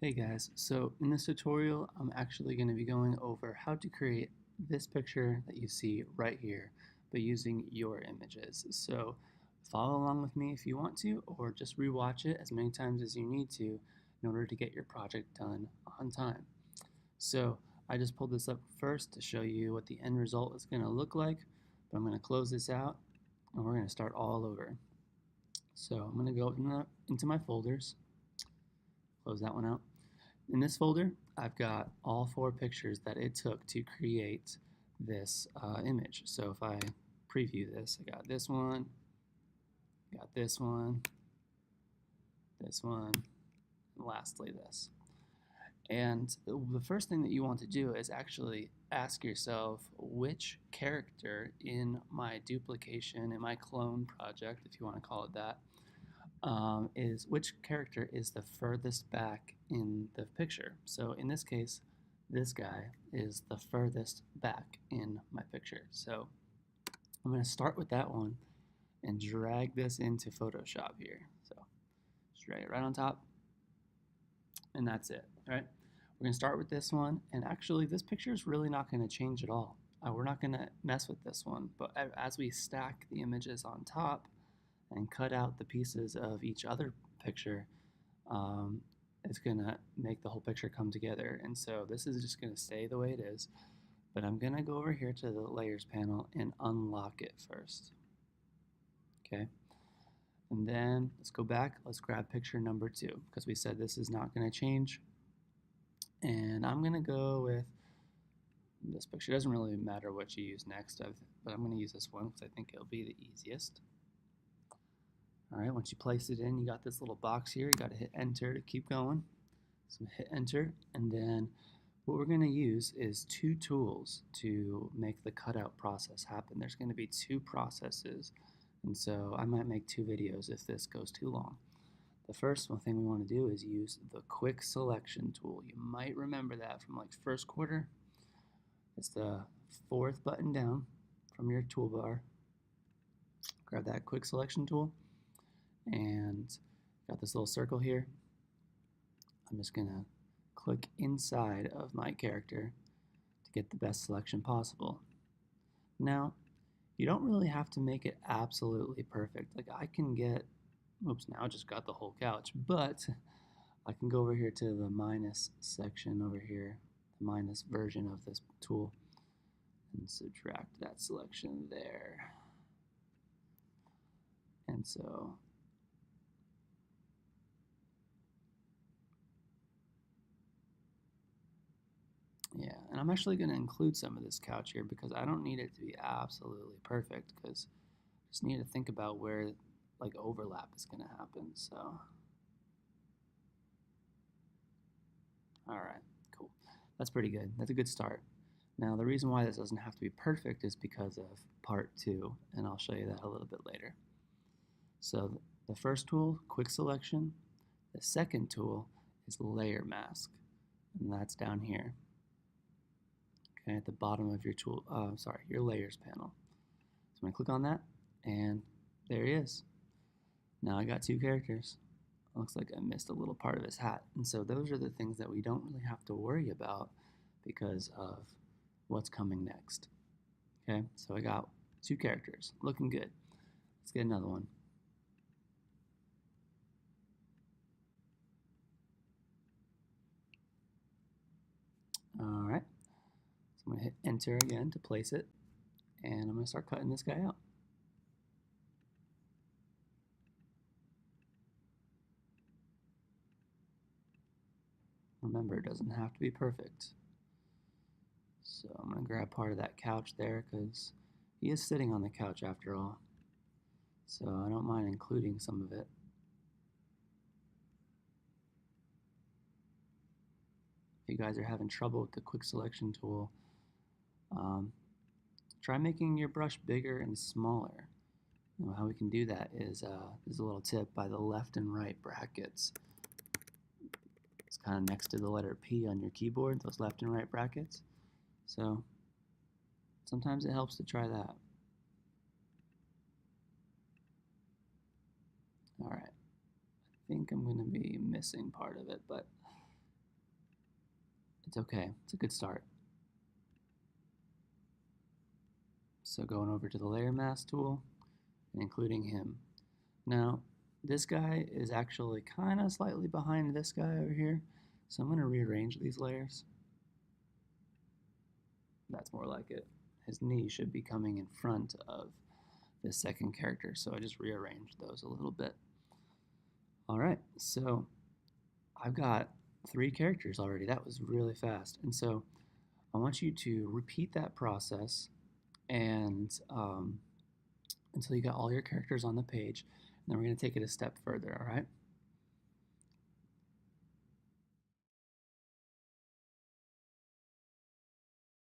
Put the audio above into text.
Hey guys, so in this tutorial I'm actually going to be going over how to create this picture that you see right here by using your images. So follow along with me if you want to, or just rewatch it as many times as you need to in order to get your project done on time. So I just pulled this up first to show you what the end result is going to look like, but I'm going to close this out and we're going to start all over. So I'm going to go into my folders, close that one out. In this folder, I've got all four pictures that it took to create this image. So if I preview this, I got this one, this one, and lastly this. And the first thing that you want to do is actually ask yourself which character in my duplication, in my clone project, if you want to call it that, is which character is the furthest back in the picture. So in this case, this guy is the furthest back in my picture. So I'm going to start with that one and drag this into Photoshop here. So just drag it right on top, and that's it. All right, we're going to start with this one, and actually this picture is really not going to change at all. We're not going to mess with this one, but as we stack the images on top and cut out the pieces of each other picture, it's gonna make the whole picture come together. And so this is just gonna stay the way it is, but I'm gonna go over here to the layers panel and unlock it first. Okay, and then let's go back, let's grab picture number 2 because we said this is not gonna change. And I'm gonna go with this picture. It doesn't really matter what you use next, but I'm gonna use this one because I think it'll be the easiest. All right, once you place it in, you got this little box here. You got to hit enter to keep going. So hit enter, and then what we're going to use is two tools to make the cutout process happen. There's going to be two processes, and so I might make two videos if this goes too long. The first one thing we want to do is use the quick selection tool. You might remember that from like first quarter. It's the fourth button down from your toolbar. Grab that quick selection tool, and got this little circle here. I'm just gonna click inside of my character to get the best selection possible. Now, you don't really have to make it absolutely perfect. Like I can get, oops, now I just got the whole couch, but I can go over here to the minus section over here, the minus version of this tool, and subtract that selection there. And so yeah, and I'm actually going to include some of this couch here because I don't need it to be absolutely perfect, because I just need to think about where like overlap is going to happen. So, all right, cool. That's pretty good. That's a good start. Now, the reason why this doesn't have to be perfect is because of part 2, and I'll show you that a little bit later. So the first tool, quick selection. The second tool is layer mask, and that's down here. Okay, at the bottom of your tool, your layers panel. So I'm gonna click on that, and there he is. Now I got two characters. Looks like I missed a little part of his hat. And so those are the things that we don't really have to worry about because of what's coming next. Okay, so I got two characters, looking good. Let's get another one. All right, so I'm gonna hit enter again to place it, and I'm gonna start cutting this guy out. Remember, it doesn't have to be perfect. So I'm gonna grab part of that couch there because he is sitting on the couch after all. So I don't mind including some of it. If you guys are having trouble with the quick selection tool, try making your brush bigger and smaller. You know, how we can do that is there's a little tip by the left and right brackets. It's kind of next to the letter P on your keyboard, those left and right brackets. So sometimes it helps to try that. All right, I think I'm going to be missing part of it, but It's okay. It's a good start. So going over to the layer mask tool and including him. Now, this guy is actually kind of slightly behind this guy over here. So I'm going to rearrange these layers. That's more like it. His knee should be coming in front of this second character. So I just rearranged those a little bit. All right, so I've got 3 characters already. That was really fast. And so I want you to repeat that process and until you got all your characters on the page. And then we're going to take it a step further, all right?